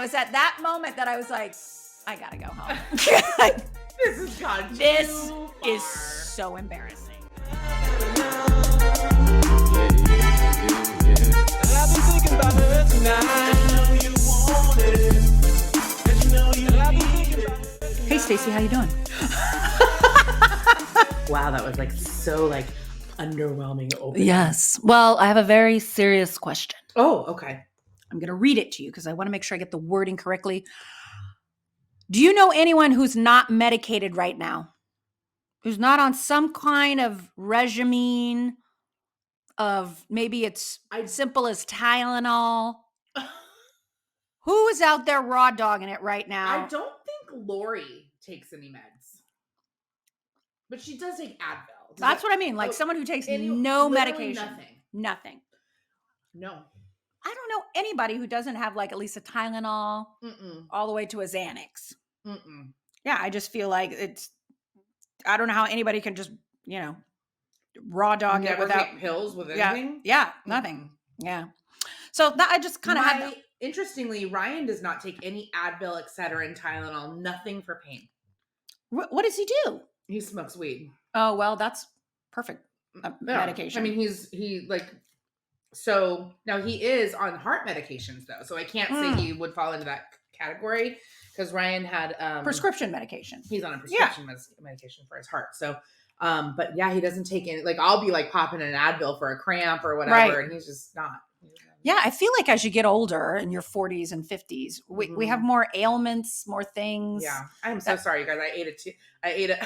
was at that moment that I was like, I gotta go home. This has gone too This far. is so embarrassing. I've been thinking about her tonight. You want it. You know you need it. Hey, Stacey, how you doing? Wow, that was like so like underwhelming opening. Yes. Well, I have a very serious question. Oh, okay. I'm going to read it to you because I want to make sure I get the wording correctly. Do you know anyone who's not medicated right now? Who's not on some kind of regimen of maybe it's simple as Tylenol? Who is out there raw dogging it right now? I don't think Lori takes any meds, but she does take Advil. That's what I mean. Like someone who takes no medication. Nothing. No. I don't know anybody who doesn't have like at least a Tylenol all the way to a Xanax. Yeah, I just feel like I don't know how anybody can just, raw dog it without take pills with anything. Yeah, nothing. Yeah. So that I just kind of had. Interestingly, Ryan does not take any Advil, Excedrin, Tylenol, nothing for pain. What does he do? He smokes weed. Oh, well, that's perfect medication. I mean, so now he is on heart medications though. So I can't say he would fall into that category because Ryan had prescription medication. He's on a prescription medication for his heart. So, but yeah, he doesn't take any, like I'll be like popping an Advil for a cramp or whatever. Right. And he's just not. Yeah, I feel like as you get older in your 40s and 50s, we have more ailments, more things. Yeah, I'm so sorry, you guys. I ate it.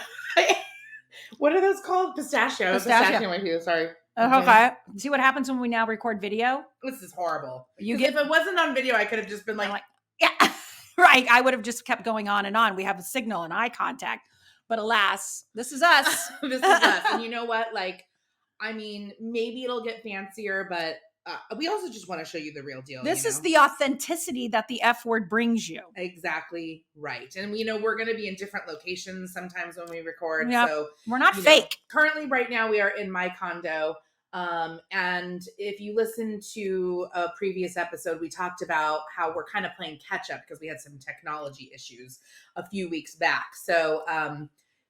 What are those called? Pistachio. Pistachio with you. Sorry. Okay. See what happens when we now record video? This is horrible. If it wasn't on video, I could have just been like yeah, right. I would have just kept going on and on. We have a signal and eye contact, but alas, this is us. This is us. And you know what? Like, I mean, maybe it'll get fancier, but we also just want to show you the real deal. This is the authenticity that the F word brings you. Exactly right. And we're going to be in different locations sometimes when we record. Yep. So we're not fake. Currently right now we are in my condo. And if you listen to a previous episode, we talked about how we're kind of playing catch up because we had some technology issues a few weeks back. So,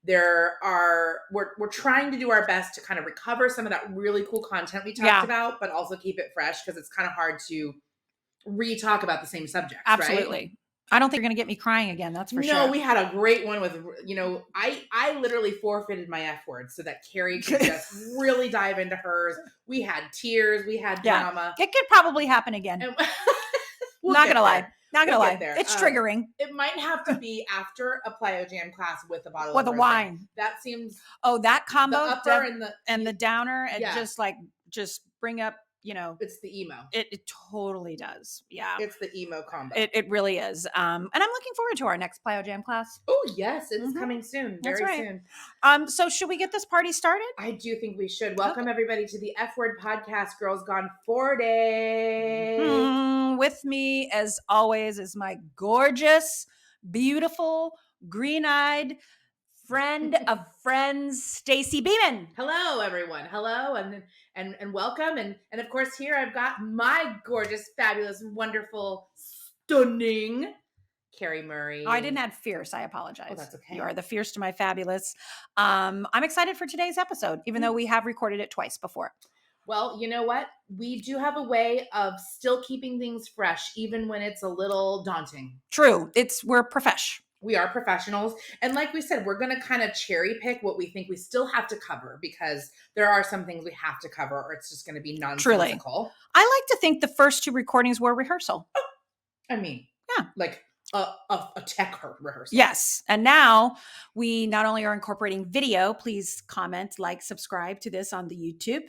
we're trying to do our best to kind of recover some of that really cool content we talked about, but also keep it fresh because it's kind of hard to re-talk about the same subjects. Absolutely. Right? I don't think you're going to get me crying again. That's for sure. No, we had a great one with, I literally forfeited my F word so that Carrie could just really dive into hers. We had tears. We had drama. It could probably happen again. Not going to lie. Not gonna lie, it's triggering. It might have to be after a plyo jam class with a bottle of wine. That seems that combo, the upper and the downer, and just bring up. It's the emo. It totally does. Yeah, it's the emo combo. It really is. And I'm looking forward to our next plyo jam class. Oh yes, it's coming soon. Very soon. So should we get this party started? I do think we should. Welcome everybody to the F Word Podcast. Girls Gone 40. With me, as always, is my gorgeous, beautiful, green-eyed friend of friends, Stacey Beeman. Hello, everyone. Hello, and welcome. And of course, here I've got my gorgeous, fabulous, wonderful, stunning Carrie Murray. Oh, I didn't add fierce. I apologize. Oh, that's okay. You are the fierce to my fabulous. I'm excited for today's episode, even though we have recorded it twice before. Well, you know what? We do have a way of still keeping things fresh, even when it's a little daunting. True. We're profesh. We are professionals. And like we said, we're going to kind of cherry pick what we think we still have to cover because there are some things we have to cover or it's just going to be nonsensical. Truly. I like to think the first two recordings were rehearsal. Oh, I mean, like a tech rehearsal. Yes. And now we not only are incorporating video, please comment, like, subscribe to this on the YouTube.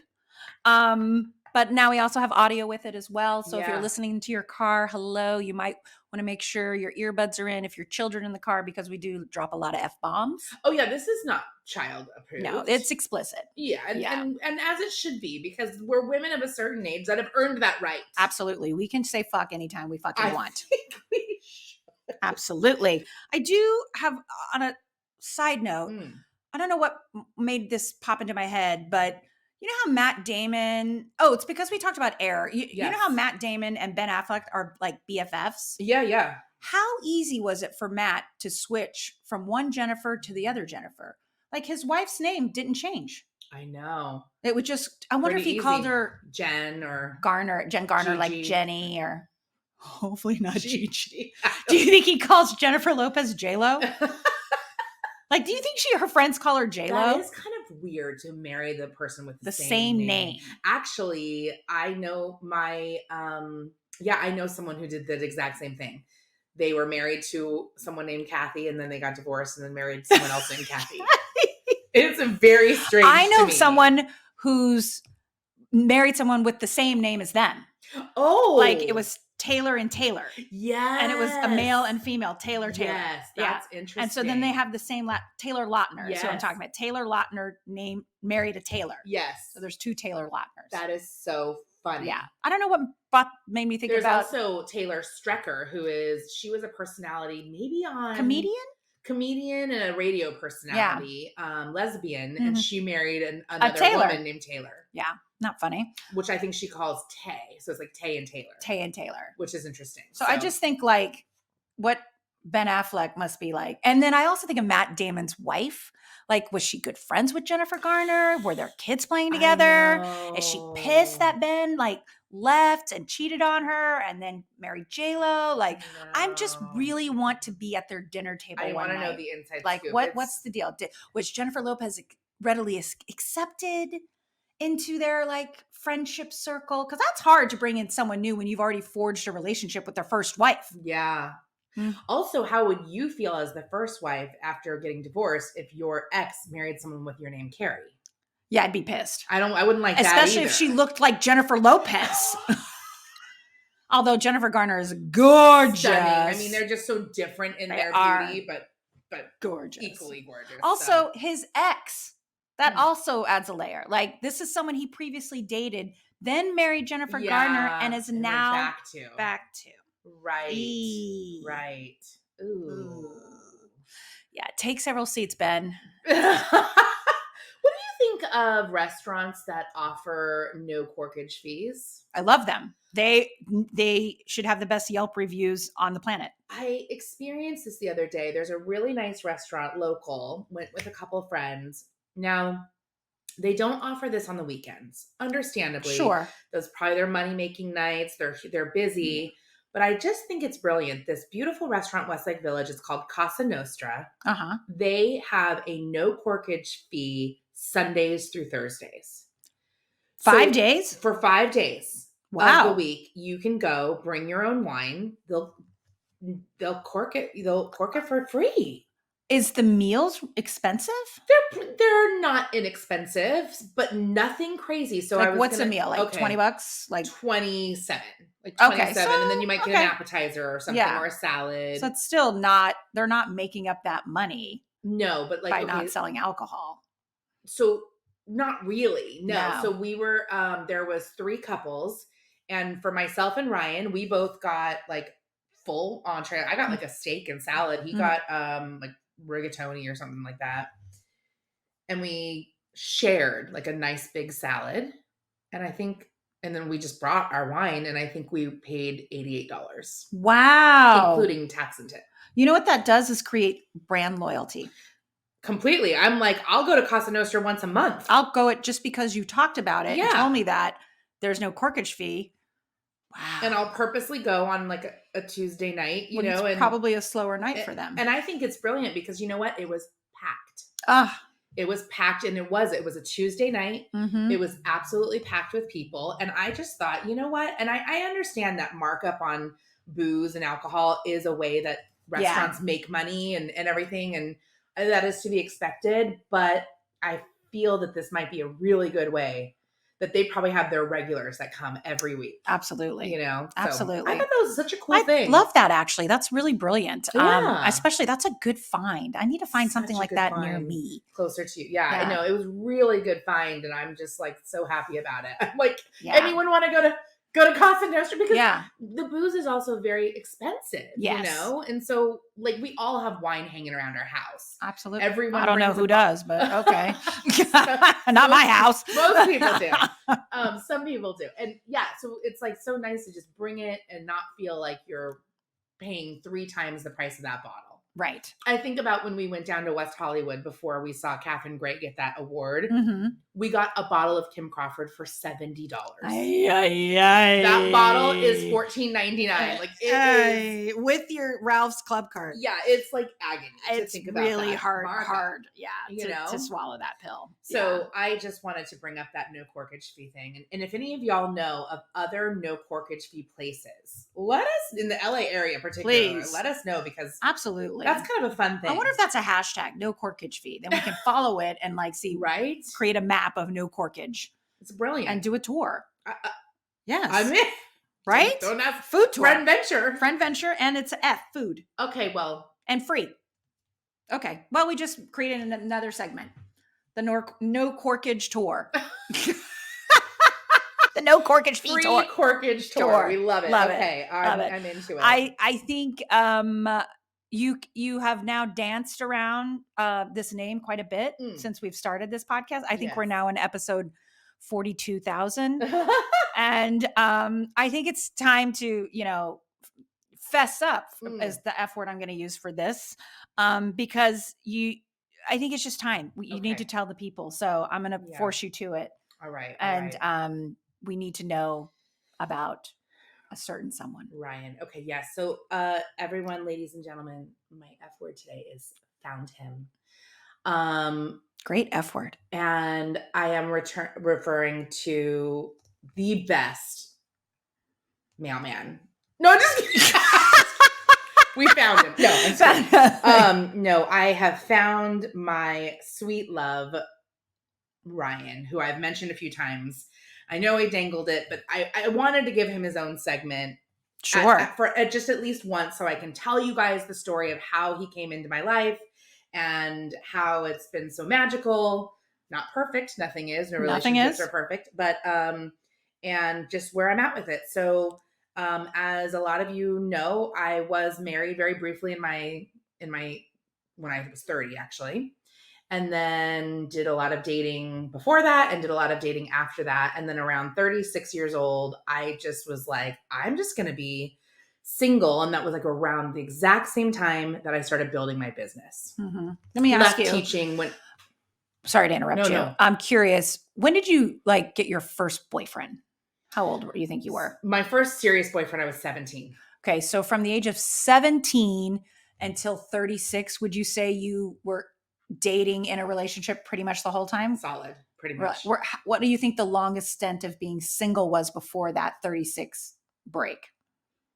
But now we also have audio with it as well. So if you're listening to your car, hello, you might want to make sure your earbuds are in if your children in the car, because we do drop a lot of F-bombs. Oh yeah. This is not child approved. No, it's explicit. Yeah. And as it should be, because we're women of a certain age that have earned that right. Absolutely. We can say fuck anytime we fucking want. Think we should. Absolutely. I do have, on a side note, I don't know what made this pop into my head, but you know how Matt Damon, it's because we talked about Air. You know how Matt Damon and Ben Affleck are like BFFs? Yeah, yeah. How easy was it for Matt to switch from one Jennifer to the other Jennifer? Like his wife's name didn't change. I know. It would just, I wonder if Pretty he called easy. her Jen or Jen Garner, like Gigi. Jenny, or hopefully not Gigi. Gigi. Do you think he calls Jennifer Lopez J-Lo? Like, do you think her friends call her J-Lo? That is kind of weird to marry the person with the same name. Actually, I know I know someone who did the exact same thing. They were married to someone named Kathy, and then they got divorced and then married someone else named Kathy. It's a very strange. I know to me. someone who's married someone with the same name as them. Oh, Like it was Taylor and Taylor. Yeah. And it was a male and female, Taylor. Yes, that's interesting. And so then they have the same Taylor Lautner. Yes. So I'm talking about Taylor Lautner married a Taylor. Yes. So there's two Taylor Lautners. That is so funny. Yeah. I don't know what made me think There's about. There's also Taylor Strecker, she was a personality maybe on comedian and a radio personality, lesbian, and she married another woman named Taylor. Yeah, not funny. Which I think she calls Tay. So it's like Tay and Taylor. Tay and Taylor. Which is interesting. So I just think like what Ben Affleck must be like. And then I also think of Matt Damon's wife. Like, was she good friends with Jennifer Garner? Were their kids playing together? Is she pissed that Ben left and cheated on her and then married J-Lo? Like, I'm just really want to be at their dinner table. I want to know the inside like scoop. What's the deal? Was Jennifer Lopez readily accepted into their friendship circle? Because that's hard to bring in someone new when you've already forged a relationship with their first wife. Yeah. Also, how would you feel as the first wife after getting divorced if your ex married someone with your name Carrie? Yeah, I'd be pissed. I wouldn't like that Especially if she looked like Jennifer Lopez. Although Jennifer Garner is gorgeous. Stunning. I mean, they're just so different in their beauty, but gorgeous. Equally gorgeous. Also, his ex, that also adds a layer. Like, this is someone he previously dated, then married Jennifer Garner, and is now back to. Right. Right. Ooh. Yeah, take several seats, Ben. What do you think of restaurants that offer no corkage fees? I love them. They should have the best Yelp reviews on the planet. I experienced this the other day. There's a really nice restaurant, local, went with a couple of friends. Now, they don't offer this on the weekends, understandably. Sure. Those probably their money-making nights. They're busy. But I just think it's brilliant. This beautiful restaurant, Westlake Village, it's called Casa Nostra. Uh-huh. They have a no corkage fee Sundays through Thursdays. 5 days? For 5 days. Wow. Of the week. You can go, bring your own wine. They'll cork it. They'll cork it for free. Is the meals expensive? They're not inexpensive, but nothing crazy. So what's a meal? Like $20? Like 27. Like 27, and then you might get an appetizer or something, or a salad. So it's still not, they're not making up that money. No, but by not selling alcohol. So not really. No. So we were, there was 3 couples, and for myself and Ryan, we both got full entree. I got a steak and salad. He got rigatoni or something like that. And we shared a nice big salad. And then we just brought our wine, and I think we paid $88. Wow. Including tax and tip. You know what that does is create brand loyalty. Completely. I'm I'll go to Casa Nostra once a month. I'll go just because you talked about it and told me that there's no corkage fee. Wow. And I'll purposely go on a Tuesday night, it's and probably a slower night for them. And I think it's brilliant because you know what? It was packed. It was packed, and it was a Tuesday night. Mm-hmm. It was absolutely packed with people. And I just thought, you know what? And I understand that markup on booze and alcohol is a way that restaurants make money and everything. And that is to be expected. But I feel that this might be a really good way that they probably have their regulars that come every week. Absolutely. Absolutely. I thought that was such a cool thing. I love that, actually. That's really brilliant. Yeah. Especially, that's a good find. I need to find something like that near me. Closer to you. Yeah, I know. It was really good find, and I'm just so happy about it. I'm anyone want to go to Casa Nostra? Because the booze is also very expensive, And so, we all have wine hanging around our house. Absolutely. Everyone. I don't know who does, but okay. Not my house. Most people do. Some people do. And so it's so nice to just bring it and not feel like you're paying 3 times the price of that bottle. Right. I think about when we went down to West Hollywood before we saw Catherine Gray get that award. Mm-hmm. We got a bottle of Kim Crawford for $70. That That bottle is $14.99. Like it is with your Ralph's Club card. Yeah, it's like agony to It's think about really that hard, markup, yeah, to swallow that pill. So I just wanted to bring up that no corkage fee thing. And if any of y'all know of other no corkage fee places, let us, in the LA area particularly, Please. let us know, because absolutely, that's kind of a fun thing. I wonder if that's a hashtag, no corkage fee. Then we can follow it and like see, right? Create a map of no corkage. It's brilliant. And do a tour. Yes. I'm in. Right? Don't ask. Food tour. Friend venture. And it's food. Okay, well. And free. Okay. Well, we just created another segment. The no corkage tour. The no corkage fee free tour. Corkage tour. We love it. Okay. I'm into it. I think you have now danced around this name quite a bit since we've started this podcast. I think we're now in episode 42,000. And I think it's time to, fess up as the F word I'm going to use for this, because I think it's just time. You need to tell the people. So I'm going to force you to it. All right. And we need to know about a certain someone. Ryan. Okay. Yes. So everyone, ladies and gentlemen, my F word today is found him. Great F word. And I am referring to the best mailman. No, just kidding. We found him. No, I'm sorry. No, I have found my sweet love, Ryan, who I've mentioned a few times. I know he dangled it, but I wanted to give him his own segment. Sure. For just at least once, so I can tell you guys the story of how he came into my life and how it's been so magical. Not perfect. Nothing is. No relationships are perfect. But, and just where I'm at with it. So, as a lot of you know, I was married very briefly when I was 30, actually. And then did a lot of dating before that and did a lot of dating after that. And then around 36 years old, I just was like, I'm just going to be single. And that was like around the exact same time that I started building my business. Mm-hmm. Let me ask you. Teaching when. Sorry to interrupt you. No. I'm curious. When did you get your first boyfriend? How old do you think you were? My first serious boyfriend, I was 17. Okay. So from the age of 17 until 36, would you say you were dating in a relationship pretty much the whole time? Solid, pretty much. What do you think the longest stint of being single was before that 36 break?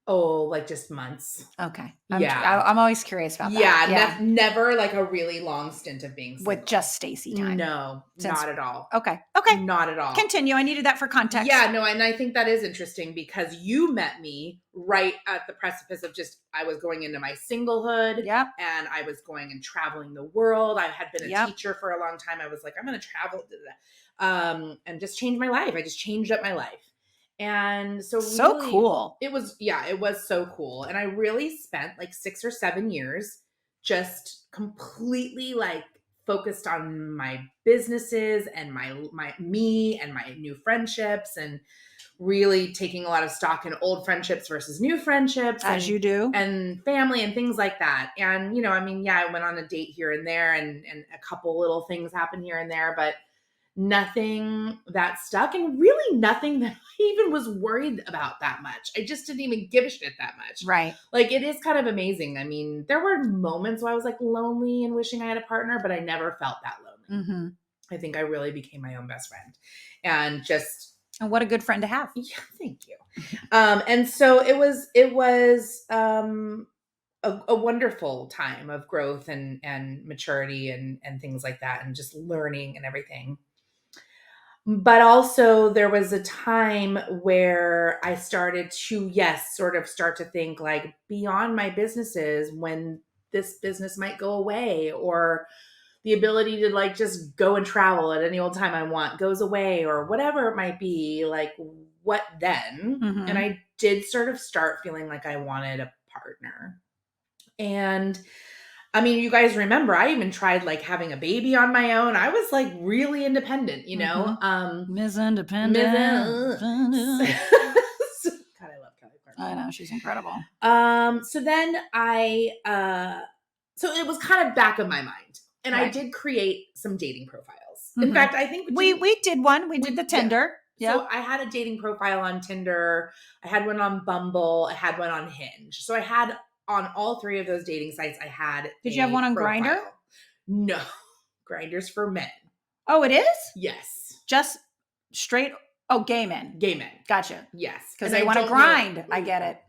Oh, like just months. Okay. I'm always curious about that. Yeah. Never like a really long stint of being single. With just Stacey time. No, not at all. Okay. Not at all. Continue. I needed that for context. Yeah, no, and I think that is interesting because you met me right at the precipice of I was going into my singlehood. Yep. And I was going and traveling the world. I had been a teacher for a long time. I was like, I'm going to travel. And just change my life. I just changed up my life. And so really, cool. It was so cool. And I really spent like 6 or 7 years just completely focused on my businesses and me and my new friendships, and really taking a lot of stock in old friendships versus new friendships. As you do. And family and things like that. And, I went on a date here and there and a couple little things happened here and there, but nothing that stuck, and really nothing that I even was worried about that much. I just didn't even give a shit that much. Right. It is kind of amazing. I mean, there were moments where I was lonely and wishing I had a partner, but I never felt that lonely. Mm-hmm. I think I really became my own best friend, and what a good friend to have. Yeah, thank you. And so it was a wonderful time of growth and maturity and things like that, and just learning and everything. But also there was a time where I started to, start to think beyond my businesses, when this business might go away, or the ability to just go and travel at any old time I want goes away, or whatever it might be, what then? Mm-hmm. And I did sort of start feeling like I wanted a partner. And I mean, you guys remember, I even tried having a baby on my own. I was really independent, Mm-hmm. Miss Independent. God, I love Kelly Clarkson. I know, she's incredible. So then so it was kind of back of my mind. And I Right. did create some dating profiles. In Mhm. fact, I think We did one. We did the Tinder. Yeah. So I had a dating profile on Tinder. I had one on Bumble. I had one on Hinge. So I had on all three of those dating sites, I had. Did you have one on Grindr? No. Grindr's for men. Oh, it is? Yes. Just straight. Oh, gay men. Gay men. Gotcha. Yes. Because they want to grind. I get it.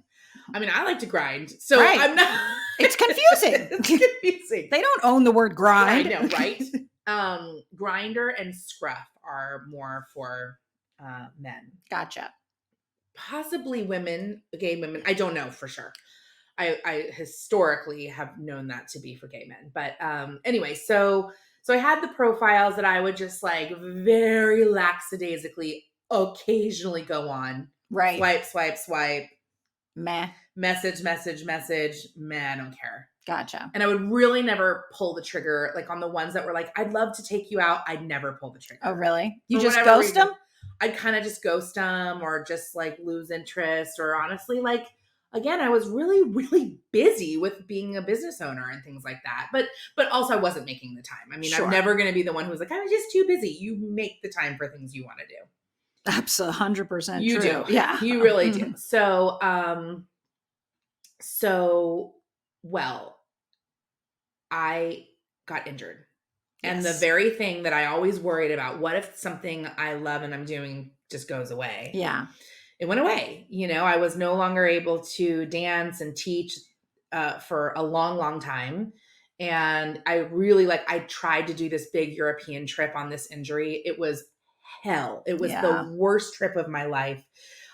I mean, I like to grind. So Right. I'm not. It's confusing. It's confusing. They don't own the word grind. I know, right? Grindr and Scruff are more for men. Gotcha. Possibly women, gay women. I don't know for sure. I historically have known that to be for gay men. But anyway, so I had the profiles that I would just like very lackadaisically occasionally go on. Right. Swipe. Meh. Message. Meh, I don't care. Gotcha. And I would really never pull the trigger, like on the ones that were like, I'd love to take you out. I'd never pull the trigger. Oh, really? You For just whatever ghost reason. them? I'd kind of just ghost them or just like lose interest or honestly, like, again, I was really, really busy with being a business owner and things like that. But also I wasn't making the time. I mean, Sure. I'm never going to be the one who's like, I'm just too busy. You make the time for things you want to do. That's 100% You true. do. Yeah. You really do. So, well, I got injured. And the Yes. very thing that I always worried about, what if something I love and I'm doing just goes away? Yeah. It went away. You know, I was no longer able to dance and teach for a long, long time. And I really I tried to do this big European trip on this injury. It was hell. It was the worst trip of my life.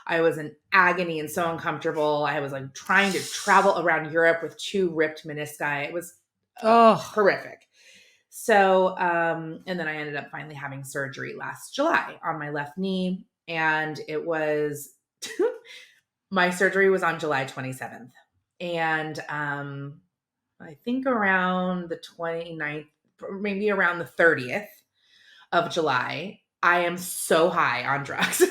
I was in agony and so uncomfortable. I was like trying to travel around Europe with 2 ripped menisci. It was horrific. So, and then I ended up finally having surgery last July on my left knee. And it was, my surgery was on July 27th. And I think around the 29th, maybe around the 30th of July, I am so high on drugs.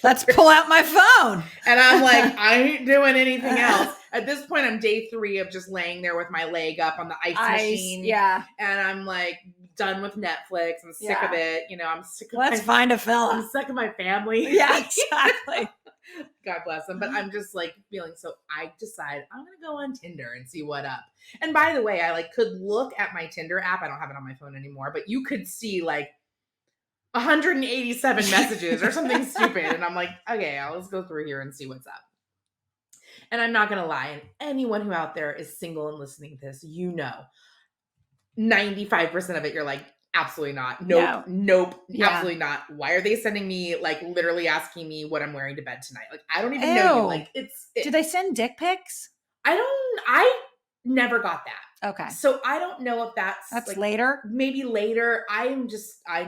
Let's pull out my phone. And I'm like, I ain't doing anything else. At this point, I'm day 3 of just laying there with my leg up on the ice machine. Yeah. And I'm like done with Netflix. I'm sick of it. You know, I'm sick of Let's find a fella. I'm sick of my family. Yeah, exactly. God bless them. But I'm just like feeling so I decided I'm going to go on Tinder and see what up. And by the way, I like could look at my Tinder app. I don't have it on my phone anymore, but you could see like 187 messages or something stupid. And I'm like, okay, let's go through here and see what's up. And I'm not going to lie. And anyone who out there is single and listening to this, you know, 95% of it, you're like, absolutely not. Nope. Yeah. Absolutely not. Why are they sending me like literally asking me what I'm wearing to bed tonight? Like, I don't even know you. Like Do they send dick pics? I never got that. Okay. So I don't know if that's like, later. Maybe later. I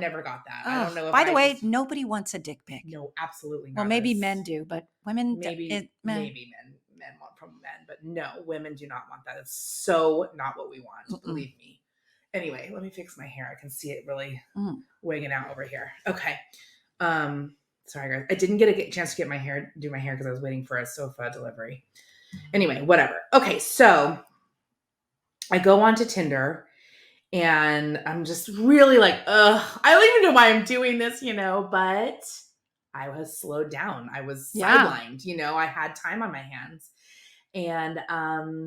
never got that. I don't know. By the way, nobody wants a dick pic. No, absolutely not. Well, maybe men do, but women, maybe men want from men, but no, women do not want that. It's so not what we want. Believe me. Anyway, let me fix my hair. I can see it really wigging out over here. Okay. Sorry guys. I didn't get a chance to do my hair because I was waiting for a sofa delivery. Anyway, whatever. Okay, so I go onto Tinder and I'm just really like, I don't even know why I'm doing this, you know, but I was slowed down. I was sidelined, you know, I had time on my hands. And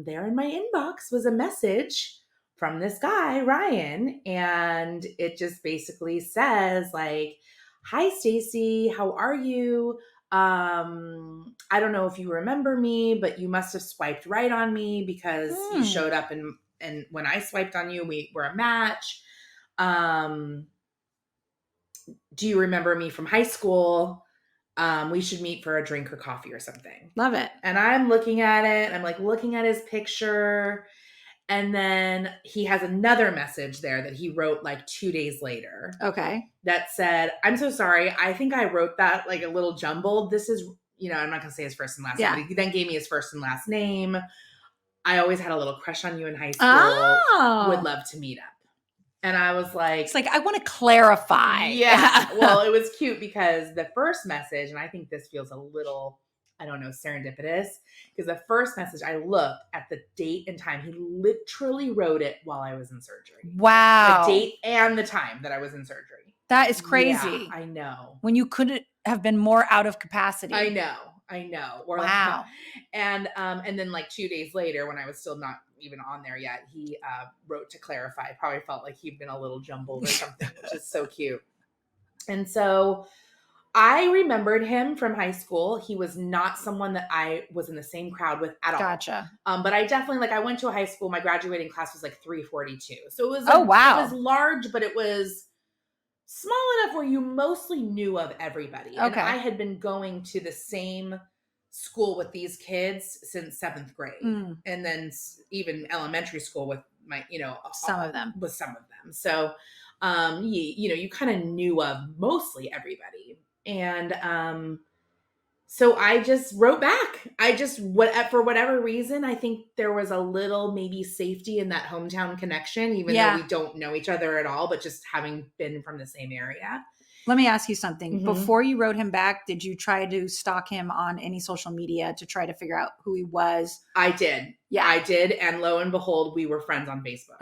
there in my inbox was a message from this guy, Ryan. And it just basically says like, hi, Stacey, how are you? I don't know if you remember me, but you must have swiped right on me because you showed up and when I swiped on you, we were a match. Do you remember me from high school? We should meet for a drink or coffee or something. Love it. And I'm looking at it. I'm like looking at his picture. And then he has another message there that he wrote like 2 days later. Okay. That said, I'm so sorry. I think I wrote that like a little jumbled. This is, you know, I'm not going to say his first and last name, but he then gave me his first and last name. I always had a little crush on you in high school. Would love to meet up. And I was like, it's like, I want to clarify. Yeah. Well, it was cute because the first message, and I think this feels a little I don't know, serendipitous, because the first message I looked at the date and time. He literally wrote it while I was in surgery. Wow. The date and the time that I was in surgery. That is crazy. Yeah, I know. When you couldn't have been more out of capacity. I know. Or wow. And then like 2 days later, when I was still not even on there yet, he wrote to clarify. Probably felt like he'd been a little jumbled or something, which is so cute. And so I remembered him from high school. He was not someone that I was in the same crowd with at all. Gotcha. But I definitely, like, I went to a high school, my graduating class was like 342. So it was, Oh, wow. It was large, but it was small enough where you mostly knew of everybody. Okay. And I had been going to the same school with these kids since 7th grade. And then even elementary school with my, some of them. With some of them. So, you kind of knew of mostly everybody. And so I just wrote back. For whatever reason, I think there was a little maybe safety in that hometown connection, even though we don't know each other at all, but just having been from the same area. Let me ask you something. Before you wrote him back, did you try to stalk him on any social media to try to figure out who he was? I did. Yeah, I did. And lo and behold, we were friends on Facebook.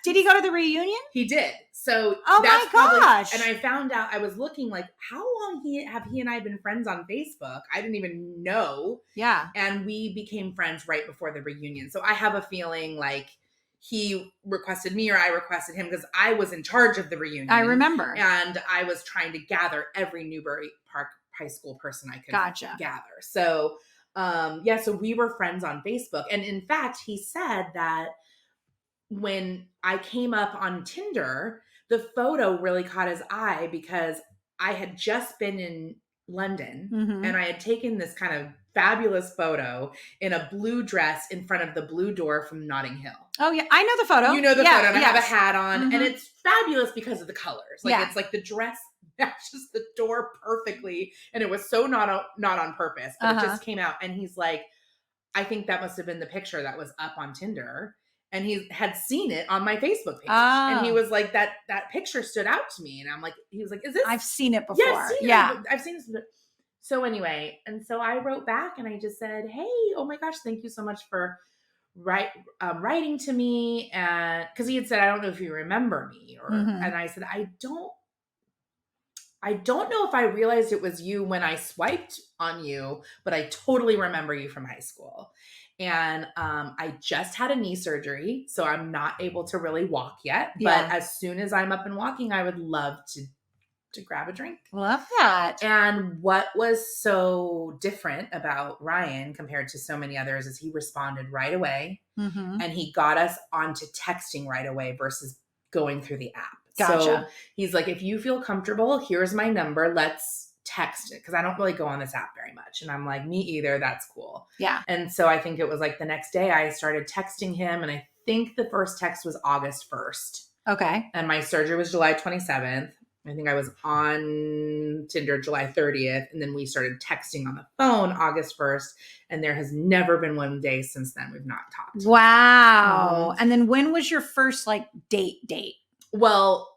Did he go to the reunion? He did. So my gosh. And I found out, I was looking like, how long have he and I been friends on Facebook? I didn't even know. Yeah. And we became friends right before the reunion. So I have a feeling like he requested me or I requested him, because I was in charge of the reunion. I remember. And I was trying to gather every Newbury Park high school person I could gather. So, so we were friends on Facebook. And in fact, he said that when I came up on Tinder, the photo really caught his eye because I had just been in London and I had taken this kind of fabulous photo in a blue dress in front of the blue door from Notting Hill. Oh yeah, I know the photo. You know the photo. And I have a hat on, and it's fabulous because of the colors. Like it's like the dress matches the door perfectly, and it was so not on purpose, but it just came out. And he's like, I think that must have been the picture that was up on Tinder. And he had seen it on my Facebook page. And he was like, that picture stood out to me. And I'm like, he was like, is this? I've seen it before. Yeah, I've seen this. So anyway, and so I wrote back and I just said, hey, oh my gosh, thank you so much for writing to me. And because he had said, I don't know if you remember me. And I said, I don't know if I realized it was you when I swiped on you, but I totally remember you from high school. And I just had a knee surgery, so I'm not able to really walk yet. But as soon as I'm up and walking, I would love to grab a drink. Love that. And what was so different about Ryan compared to so many others is he responded right away. And he got us onto texting right away versus going through the app. Gotcha. So he's like, if you feel comfortable, here's my number. Let's text it, because I don't really go on this app very much. And I'm like, me either. That's cool. Yeah. And so I think it was like the next day I started texting him, and I think the first text was August 1st. Okay. And my surgery was July 27th. I think I was on Tinder July 30th. And then we started texting on the phone August 1st. And there has never been one day since then we've not talked. Wow. And then when was your first date? Well,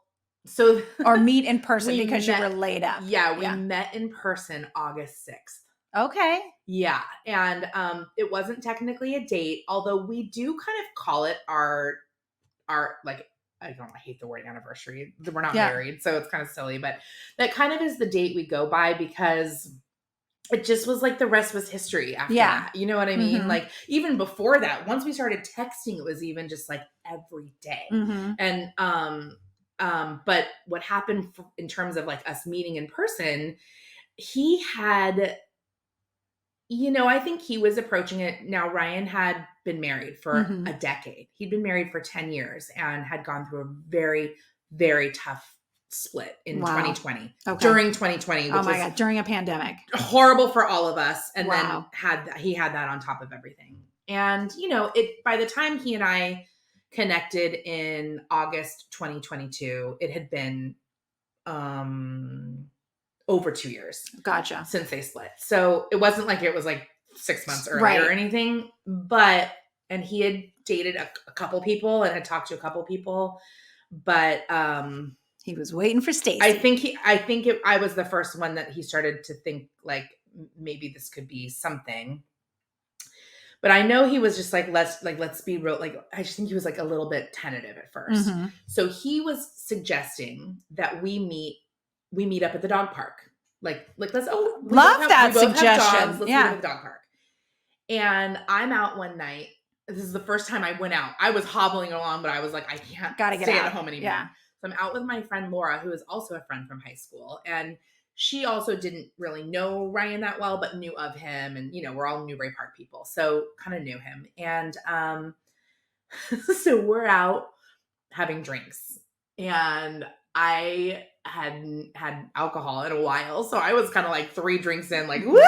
so or meet in person because you were laid up. Yeah, we met in person August 6th. Okay. Yeah. And it wasn't technically a date, although we do kind of call it our like, I hate the word anniversary. We're not married, so it's kind of silly, but that kind of is the date we go by, because it just was like the rest was history after that. You know what I mean? Like even before that, once we started texting, it was even just like every day. And but what happened in terms of like us meeting in person, he had, I think he was approaching it. Now, Ryan had been married for a decade. He'd been married for 10 years and had gone through a very, very tough split in 2020. Okay. During 2020. Which God, during a pandemic. Horrible for all of us. And then he had that on top of everything. And, by the time he and I connected in August 2022, it had been over 2 years. Gotcha. Since they split. So it wasn't like it was like 6 months earlier or anything, and he had dated a couple people and had talked to a couple people, but He was waiting for Stacey. I was the first one that he started to think like maybe this could be something. But I know he was just like, let's be real. Like, I just think he was like a little bit tentative at first. Mhm. So he was suggesting that we meet up at the dog park. Like let's Love that suggestion. Let's meet up at the dog park. And I'm out one night. This is the first time I went out. I was hobbling along, but I was like, I can't stay at home anymore. Yeah. So I'm out with my friend Laura, who is also a friend from high school. And she also didn't really know Ryan that well, but knew of him. And, you know, we're all Newbury Park people. So kind of knew him. And so we're out having drinks. And I hadn't had alcohol in a while. So I was kind of like 3 drinks in, like, woo!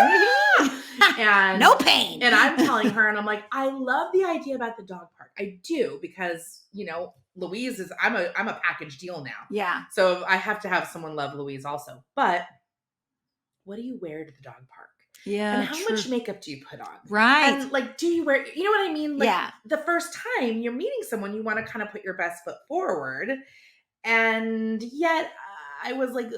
And no pain. And I'm telling her, and I'm like, I love the idea about the dog park. I do, because, you know, Louise is, I'm a package deal now. Yeah. So I have to have someone love Louise also. But what do you wear to the dog park? Yeah. And how much makeup do you put on? Right. And like, do you wear, you know what I mean? Like, yeah. The first time you're meeting someone, you want to kind of put your best foot forward. And yet I was like,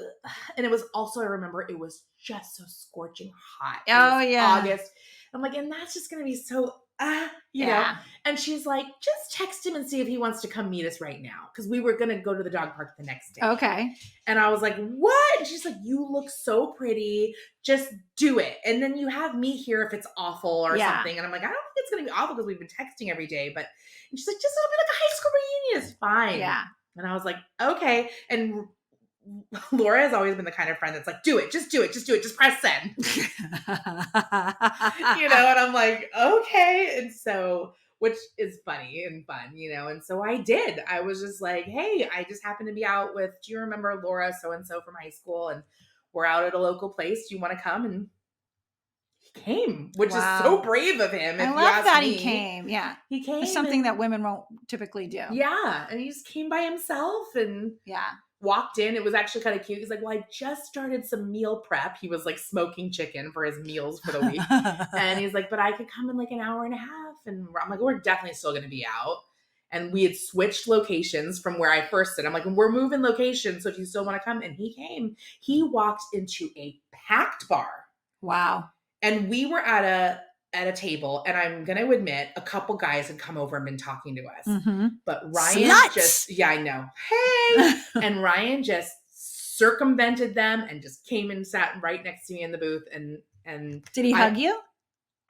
and it was also, I remember it was just so scorching hot. Oh yeah. August. I'm like, and that's just going to be so, you know? And she's like, just text him and see if he wants to come meet us right now. Cause we were going to go to the dog park the next day. Okay. And I was like, what? And she's like, you look so pretty. Just do it. And then you have me here if it's awful or something. And I'm like, I don't think it's going to be awful because we've been texting every day. But and she's like, just it'll be like a high school reunion. It's fine. Yeah. And I was like, okay. And Laura has always been the kind of friend that's like, do it, just press send. You know, and I'm like, okay. And so, which is funny and fun, you know, and so I did. I was just like, hey, I just happened to be out with, do you remember Laura so-and-so from high school? And we're out at a local place. Do you want to come? And he came, which is so brave of him. I love that he came. Yeah. He came. It's something that women won't typically do. Yeah. And he just came by himself and walked in. It was actually kind of cute. He's like, well, I just started some meal prep. He was like smoking chicken for his meals for the week. And he's like, but I could come in like an hour and a half. And I'm like, we're definitely still going to be out. And we had switched locations from where I first said, I'm like, we're moving locations. So if you still want to come. And he came, he walked into a packed bar. Wow. And we were at a table, and I'm going to admit a couple guys had come over and been talking to us. Mm-hmm. But Ryan I know. Hey! And Ryan just circumvented them and just came and sat right next to me in the booth. And did he hug you?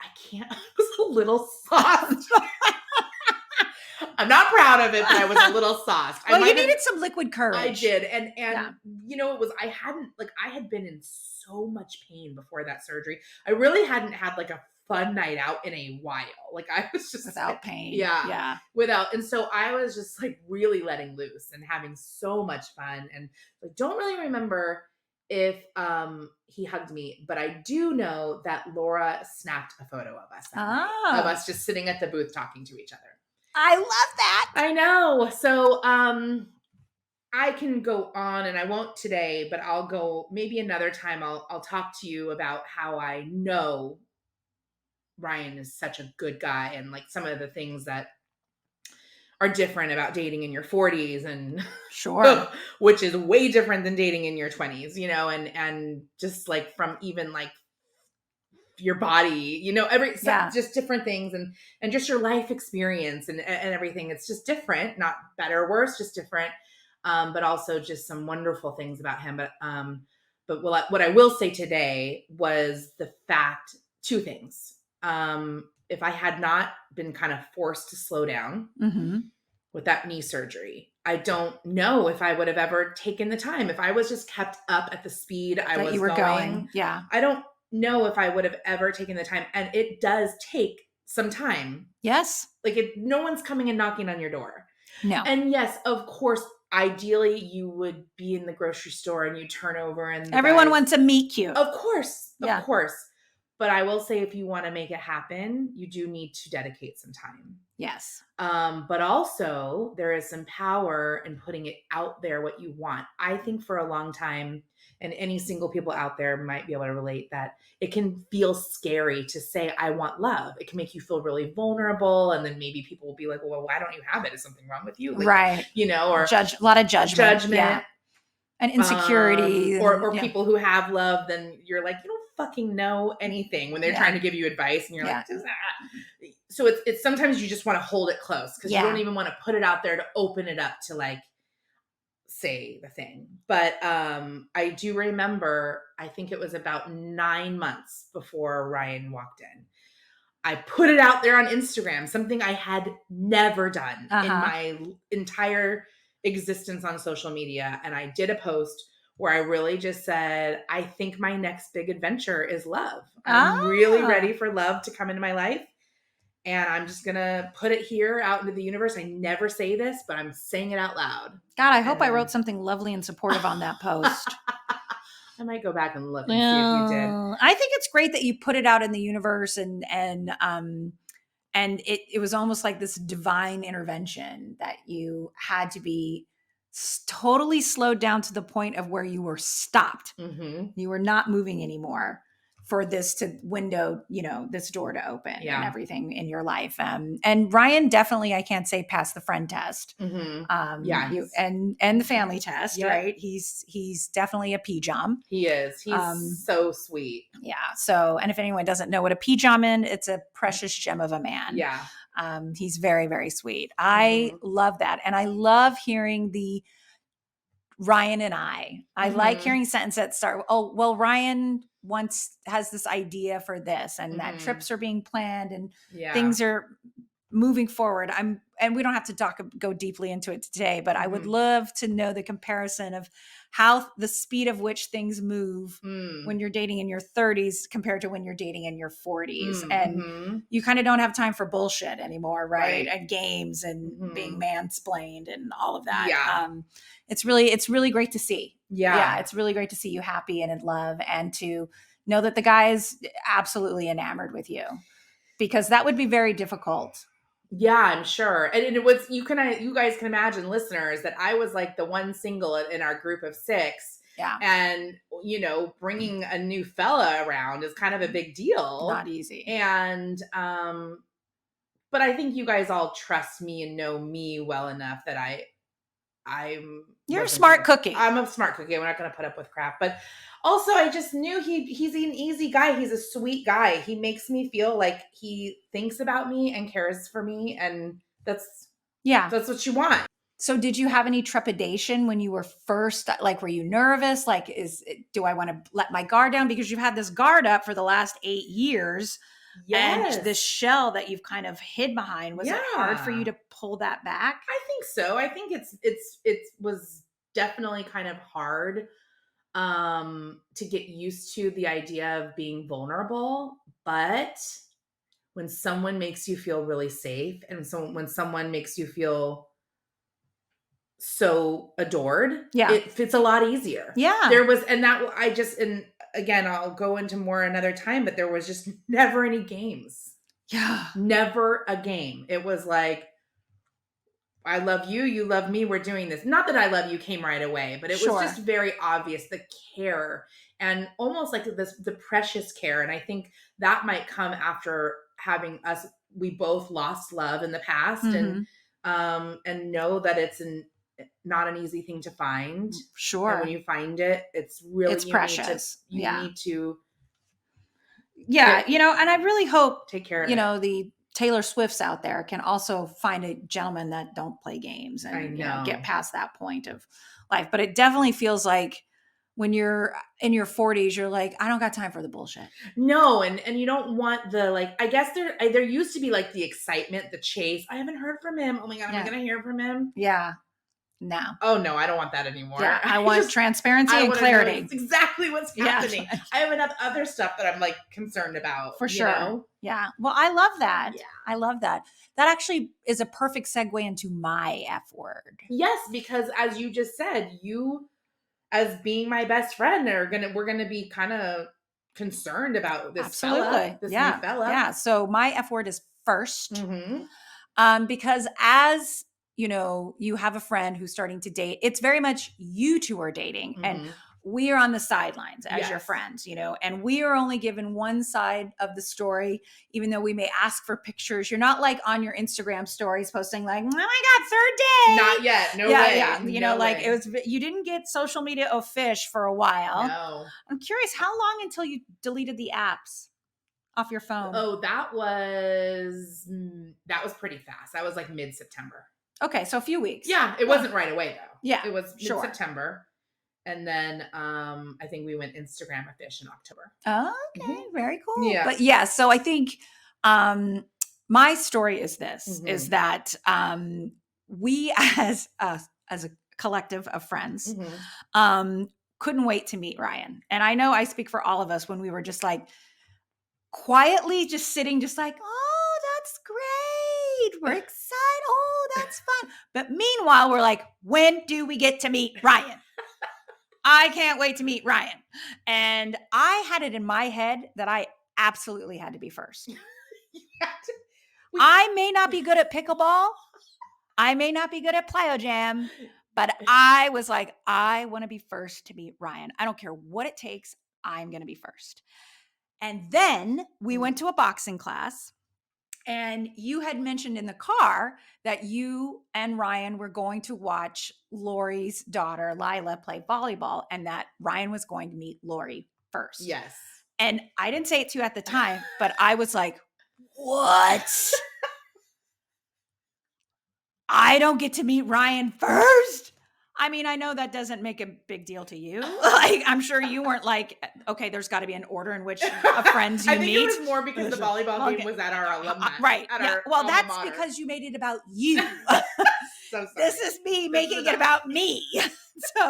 I can't. I was a little soft. I'm not proud of it, but I was a little sauced. Well, you needed some liquid courage. I did. And you know, I had been in so much pain before that surgery. I really hadn't had like a fun night out in a while. Like I was just without pain. Yeah. And so I was just like really letting loose and having so much fun. And I don't really remember if he hugged me, but I do know that Laura snapped a photo of us of us just sitting at the booth talking to each other. I love that. I know. So I can go on, and I won't today, but I'll go maybe another time. I'll talk to you about how I know Ryan is such a good guy, and like some of the things that are different about dating in your 40s, and sure, which is way different than dating in your 20s, you know, and just like from even like your body, you know, just different things, and just your life experience and everything. It's just different, not better or worse, just different. But also just some wonderful things about him. But what I will say today was the fact, 2 things. If I had not been kind of forced to slow down with that knee surgery, I don't know if I would have ever taken the time. If I was just kept up at the speed I was going. Yeah. I don't know if I would have ever taken the time. And it does take some time. Yes. Like no one's coming and knocking on your door. No. And yes, of course, ideally you would be in the grocery store and you turn over and everyone wants to meet you. Of course. But I will say, if you want to make it happen, you do need to dedicate some time. Yes. But also there is some power in putting it out there, what you want. I think for a long time, and any single people out there might be able to relate, that it can feel scary to say, I want love. It can make you feel really vulnerable. And then maybe people will be like, well, why don't you have it? Is something wrong with you? Like, right. You know, or a lot of judgment. Yeah. And insecurity. or yeah. people who have love, then you're like, you don't fucking know anything when they're Yeah. trying to give you advice, and you're Yeah. like, so it's sometimes you just want to hold it close because you Yeah. don't even want to put it out there to open it up to like say the thing. But I do remember, I think it was about 9 months before Ryan walked in, I put it out there on Instagram, something I had never done in my entire existence on social media. And I did a post where I really just said, I think my next big adventure is love. I'm really ready for love to come into my life. And I'm just going to put it here out into the universe. I never say this, but I'm saying it out loud. God, I hope I wrote something lovely and supportive on that post. I might go back and look and see if you did. I think it's great that you put it out in the universe, and it was almost like this divine intervention that you had to be totally slowed down to the point of where you were stopped. Mm-hmm. You were not moving anymore for this to window, this door to open and everything in your life. And Ryan definitely, I can't say passed the friend test. Mm-hmm. And the family test, right? He's definitely a PJOM. He is. He's so sweet. Yeah. So, and if anyone doesn't know what a PJOM is, it's a precious gem of a man. Yeah. He's very, very sweet. I love that. And I love hearing the Ryan and I like hearing sentences that start, oh, well, Ryan once has this idea for this, and that trips are being planned and things are moving forward. And we don't have to go deeply into it today, but I would love to know the comparison of how the speed of which things move when you're dating in your 30s compared to when you're dating in your 40s. And you kind of don't have time for bullshit anymore, right? And games and being mansplained and all of that. Yeah. It's really great to see. Yeah. It's really great to see you happy and in love, and to know that the guy is absolutely enamored with you, because that would be very difficult. Yeah, I'm sure. And it was, you guys can imagine, listeners, that I was like the one single in our group of 6. Yeah. And, bringing a new fella around is kind of a big deal. Not easy. And, but I think you guys all trust me and know me well enough that you're a smart cookie. I'm a smart cookie. We're not going to put up with crap. But also, I just knew he's an easy guy. He's a sweet guy. He makes me feel like he thinks about me and cares for me. And that's what you want. So did you have any trepidation when you were first, like, were you nervous? Like, do I want to let my guard down? Because you've had this guard up for the last 8 years. Yes. And this shell that you've kind of hid behind, was it hard for you to pull that back? I think so. I think it was definitely kind of hard to get used to the idea of being vulnerable. But when someone makes you feel really safe, and when someone makes you feel so adored, it's a lot easier. Yeah. There was, and again, I'll go into more another time, but there was just never any games. Yeah. Never a game. It was like, I love you, you love me, we're doing this. Not that I love you came right away, but it was just very obvious, the care, and almost like the precious care. And I think that might come after having we both lost love in the past, and know that it's not an easy thing to find. Sure. And when you find it, it's precious. You need to. Yeah. And I really hope, take care of it. The Taylor Swifts out there can also find a gentleman that don't play games and get past that point of life. But it definitely feels like when you're in your 40s, you're like, I don't got time for the bullshit. No. And you don't want I guess there used to be like the excitement, the chase. I haven't heard from him. Oh my God, am I going to hear from him? Yeah. No. Oh no, I don't want that anymore. Yeah, I want transparency and clarity. That's exactly what's happening. I have enough other stuff that I'm like concerned about. For sure. Yeah. Well, I love that. Yeah. I love that. That actually is a perfect segue into my F word. Yes, because as you just said, you, as being my best friend, we're gonna be kind of concerned about this new fella. Yeah. So my F word is first. Because as you have a friend who's starting to date, it's very much you two are dating. And we are on the sidelines as your Yes. friends, you know, and we are only given one side of the story, even though we may ask for pictures. You're not like on your Instagram stories posting like, oh my God, third day. Not yet. No yeah, way. yeah. You No know, like way. it was, you didn't get social media of fish for a while. No. I'm curious, how long until you deleted the apps off your phone? Oh, that was pretty fast. That was like mid-September. Okay, so a few weeks. Yeah, it wasn't right away though. Yeah, it was sure. mid-September, and then I think we went Instagram a fish in October. Oh, okay, very cool. Yeah. But yeah, so I think my story is this: Mhm. is that we as a collective of friends couldn't wait to meet Ryan, and I know I speak for all of us when we were just like quietly just sitting, just like, oh, that's great, we're excited, oh, that's fun. But meanwhile, we're like, when do we get to meet Ryan? I can't wait to meet Ryan. And I had it in my head that I absolutely had to be first. I may not be good at pickleball. I may not be good at plyo jam, but I was like, I want to be first to meet Ryan. I don't care what it takes. I'm going to be first. And then we went to a boxing class, and you had mentioned in the car that you and Ryan were going to watch Lori's daughter, Lila, play volleyball, and that Ryan was going to meet Lori first. Yes. And I didn't say it to you at the time, but I was like, what? I don't get to meet Ryan first? I mean, I know that doesn't make a big deal to you. Like, I'm sure you weren't like, okay, there's got to be an order in which of friends you I think meet. it was more because the volleyball game was at our alumni. Right. At Yeah. our Well, alma that's mater. because you made it about you. So sorry. This is me This making is it about me. So,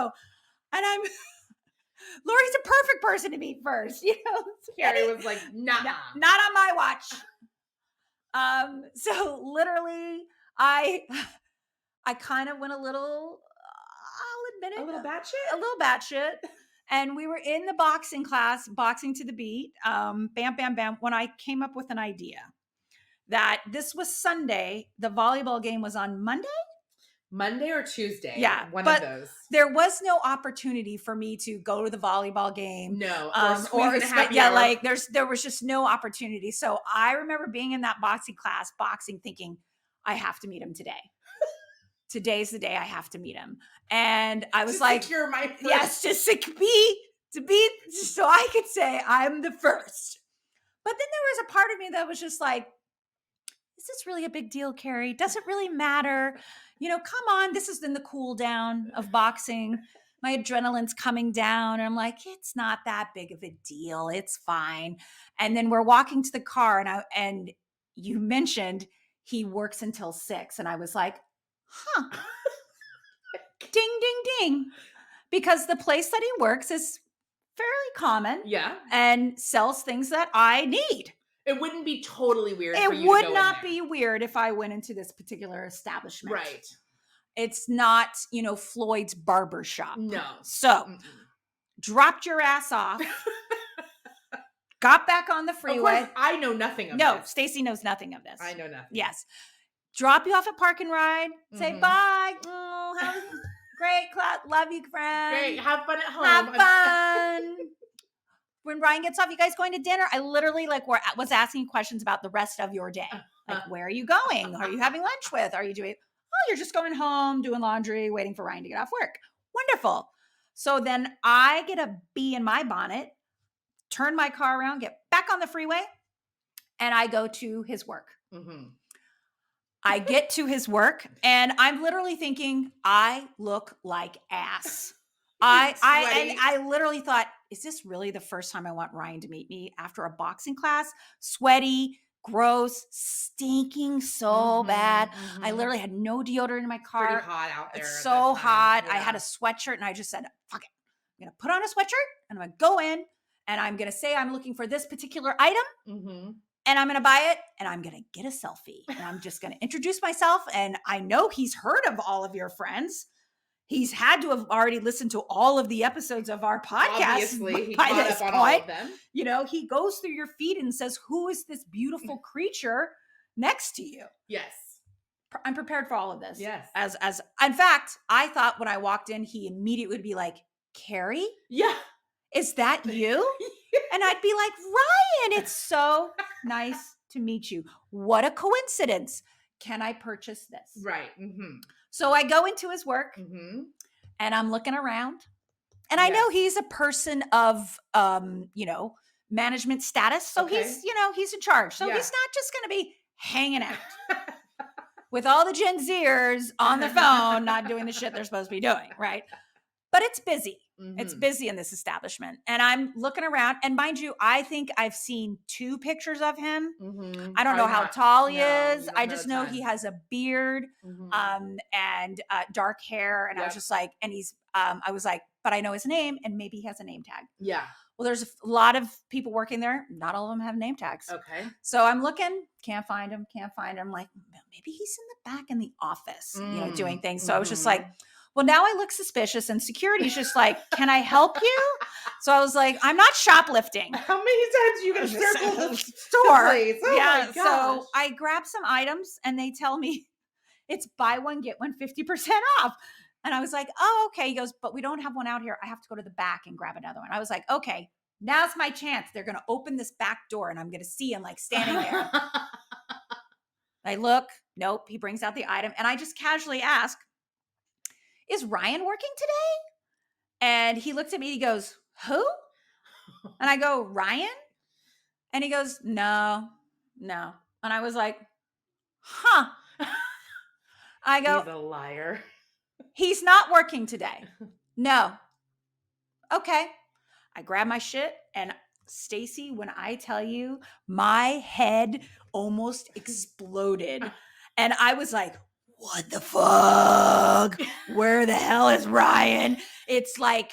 and I'm, Lori's a perfect person to meet first. You know, Carrie was like, nah. not on my watch. So literally, I kind of went a little, I'll admit it, A little batshit? batshit. And we were in the boxing class, boxing to the beat, bam, bam, bam, when I came up with an idea that this was Sunday. The volleyball game was on Monday or Tuesday. Yeah, One but of those. there was no opportunity for me to go to the volleyball game. No. Or in a happy yeah, hour. like there was just no opportunity. So I remember being in that boxing class, thinking, I have to meet him today. Today's the day I have to meet him. And I was like, secure my first. yes, just to be, so I could say I'm the first. But then there was a part of me that was just like, is this really a big deal, Carrie? Does it really matter? You know, come on. This is in the cool down of boxing. My adrenaline's coming down. And I'm like, it's not that big of a deal. It's fine. And then we're walking to the car, and you mentioned he works until 6. And I was like, huh. Ding, ding, ding. Because the place that he works is fairly common. Yeah. And sells things that I need. It wouldn't be totally weird. It for you would to go not in there. be weird if I went into this particular establishment. Right. It's not, Floyd's barber shop. No. So dropped your ass off, got back on the freeway. Of course, I know nothing of No, this. Stacey knows nothing of this. I know nothing. Yes. Drop you off at Park and Ride. Say Mhm. bye. Great class. Love you, friend. Great. Have fun at home. Have fun. When Ryan gets off, you guys going to dinner? I literally was asking questions about the rest of your day. Like, where are you going? Are you having lunch with? Are you doing, you're just going home, doing laundry, waiting for Ryan to get off work. Wonderful. So then I get a bee in my bonnet, turn my car around, get back on the freeway, and I go to his work. Mm-hmm. I get to his work, and I'm literally thinking, I look like ass. I literally thought, is this really the first time I want Ryan to meet me after a boxing class? Sweaty, gross, stinking so bad. I literally had no deodorant in my car. Pretty hot out there. It's at so that time. hot. I Yeah. had a sweatshirt, and I just said, fuck it. I'm going to put on a sweatshirt, and I'm going to go in, and I'm going to say I'm looking for this particular item. Mm-hmm. And I'm going to buy it, and I'm going to get a selfie, and I'm just going to introduce myself. And I know he's heard of all of your friends. He's had to have already listened to all of the episodes of our podcast. Obviously, he by caught this up on point. all of them. He goes through your feed and says, who is this beautiful creature next to you? Yes. I'm prepared for all of this. Yes. As in fact, I thought when I walked in, he immediately would be like, Carrie, Yeah. is that you? And I'd be like, Ryan, it's so nice to meet you. What a coincidence. Can I purchase this? Right. Mm-hmm. So I go into his work Mm-hmm. and I'm looking around. And I Yes. know he's a person of, management status. So Okay. he's in charge. So Yeah. he's not just going to be hanging out with all the Gen Zers on their phone, not doing the shit they're supposed to be doing. Right. But it's busy. It's Mhm. busy in this establishment. And I'm looking around. And mind you, I think I've seen 2 pictures of him. Mhm. I don't know Probably how not- tall he no, is. you don't I know just a know ton. he has a beard Mhm. and dark hair. And I was Yep. just like, and he's, I was like, but I know his name and maybe he has a name tag. Yeah. Well, there's a lot of people working there. Not all of them have name tags. Okay. So I'm looking, can't find him. Like, maybe he's in the back in the office, doing things. So I was just like, well, now I look suspicious, and security's just like, can I help you? So I was like, I'm not shoplifting. How many times are you going to Just circle the store. place? Oh Yeah. my So gosh. I grab some items and they tell me it's buy one, get one 50% off. And I was like, oh, okay. He goes, but we don't have one out here. I have to go to the back and grab another one. I was like, okay, now's my chance. They're going to open this back door and I'm going to see him like standing there. I look, nope. He brings out the item and I just casually ask, is Ryan working today? And he looks at me, he goes, who? And I go, Ryan? And he goes, no. And I was like, huh. I go, He's a liar. he's not working today. No. Okay. I grab my shit and Stacey, when I tell you, my head almost exploded. And I was like, what the fuck? Where the hell is Ryan? It's like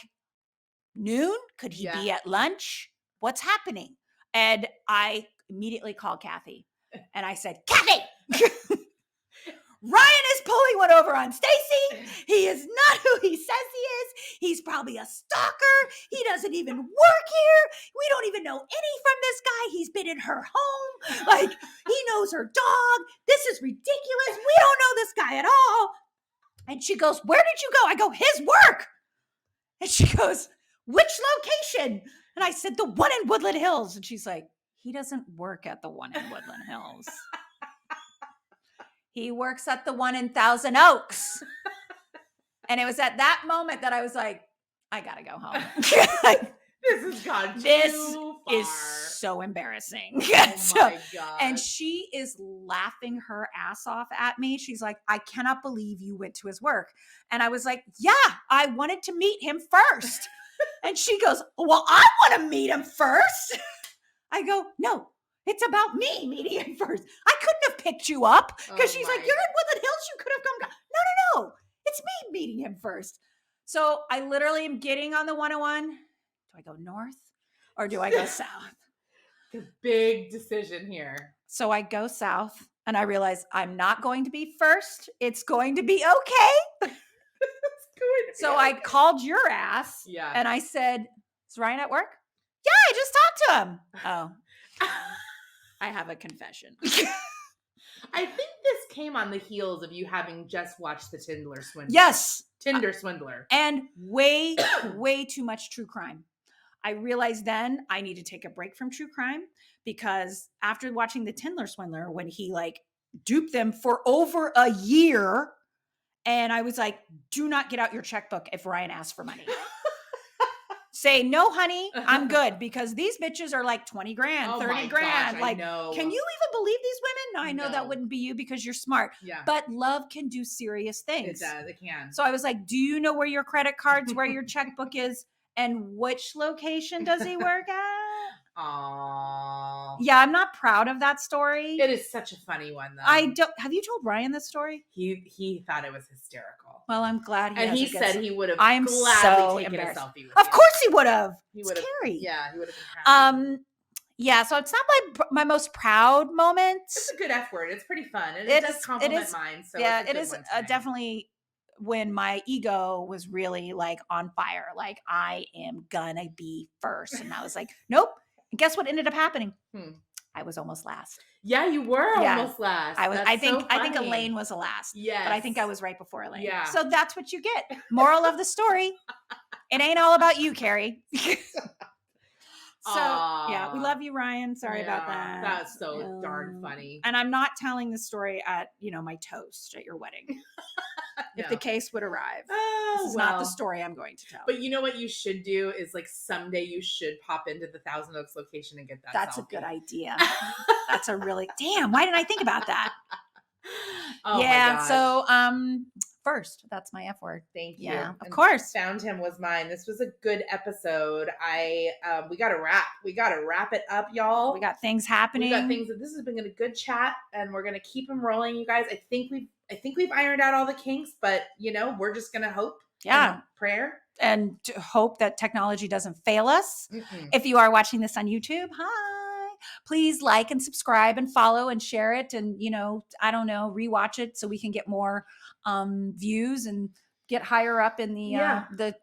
noon. Could he be at lunch? What's happening? And I immediately called Kathy and I said, Kathy, Ryan is pulling one over on Stacey. He is not who he says he is. He's probably a stalker. He doesn't even work here. We don't even know any from this guy. He's been in her home. Like, he knows her dog. This is ridiculous. We don't know this guy at all. And she goes, where did you go? I go, his work. And she goes, which location? And I said, the one in Woodland Hills. And she's like, he doesn't work at the one in Woodland Hills. He works at the one in Thousand Oaks. And it was at that moment that I was like, I gotta go home. This has gone This too far. is so embarrassing. Oh So- my god. and she is laughing her ass off at me. She's like, I cannot believe you went to his work. And I was like, yeah, I wanted to meet him first. And she goes, well, I want to meet him first. I go, no, it's about me meeting him first. I couldn't have picked you up because Oh she's my like, you're in Woodland Hills. You could have come. No. It's me meeting him first. So I literally am getting on the 101. Do I go north or do I go south? The big decision here. So I go south and I realize I'm not going to be first. It's going to be okay. So I called your ass Yeah. and I said, is Ryan at work? Yeah, I just talked to him. Oh, I have a confession. I think this came on the heels of you having just watched the Tinder Swindler. Yes. Tinder Swindler. And way, way too much true crime. I realized then I need to take a break from true crime because after watching the Tinder Swindler, when he like duped them for over a year, and I was like, do not get out your checkbook if Ryan asks for money. Say, no, honey, I'm good because these bitches are like 20 grand, Oh 30 my grand. gosh, like, I know. can you even believe these women? No, I know that No. wouldn't be you because you're smart, Yeah. but love can do serious It things. does. It can. So I was like, do you know where your credit cards, where your checkbook is, and which location does he work at? Aww. Yeah, I'm not proud of that story. It is such a funny one, though. I don't. Have you told Ryan this story? He thought it was hysterical. Well, I'm glad he And has he a good said story. he would have I'm gladly so taken a embarrassed. selfie with Of you. course he would have. He It's would have. Carrie. Yeah, he would have been happy. Yeah, so it's not my most proud moment. It's a good F word. It's pretty fun. And It it does is- compliment it is- mine. So Yeah, it's a it good is one tonight. definitely when my ego was really like on fire. Like, I am gonna be first. And I was like, nope. And guess what ended up happening? I was almost last. Yeah, you were Yeah. almost last. I was. That's I think so funny. Elaine was the last. Yes. But I think I was right before Elaine. Yeah. So that's what you get. Moral of the story. It ain't all about you, Carrie. So yeah, we Aw. love you, Ryan. Sorry about Yeah, that. That's so darn funny. And I'm not telling the story at my toast at your wedding. If the No. case would arrive, Oh, this is not the well. story I'm going to tell. But you know what you should do is like someday you should pop into the Thousand Oaks location and get that. That's a selfie. good idea. That's a really damn. Why didn't I think about that? Oh Yeah. my gosh. So first, that's my F word. Thank you. Yeah, of And course. Found him was mine. This was a good episode. We got to wrap it up, y'all. We got things happening. We got things. This has been a good chat, and we're gonna keep them rolling, you guys. I think we've ironed out all the kinks, but we're just gonna hope. Yeah. And prayer. And to hope that technology doesn't fail us. Mm-mm. If you are watching this on YouTube, hi. Please like and subscribe and follow and share it, and rewatch it so we can get more views and get higher up in the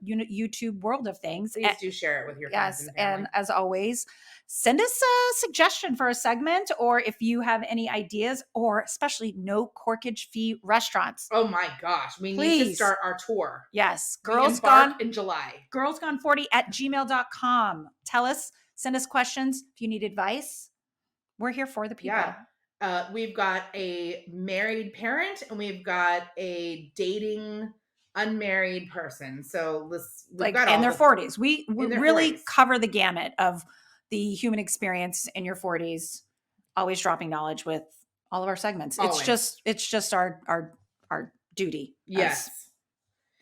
YouTube world of things. Please do share it with your friends and family. And as always, send us a suggestion for a segment, or if you have any ideas, or especially no corkage fee restaurants. Oh my gosh, we need to Please. start our tour. Yes, We embark in July. girlsgone40@gmail.com. Tell us, send us questions. If you need advice, we're here for the people. Yeah. We've got a married parent and we've got a dating unmarried person. So we've got in their 40s. We in their really 40s. cover the gamut of the human experience in your 40s, always dropping knowledge with all of our segments. Always. It's just our duty. Yes.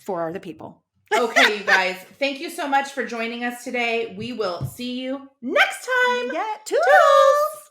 For the people. Okay, you guys. Thank you so much for joining us today. We will see you next time. Yeah. Toodles.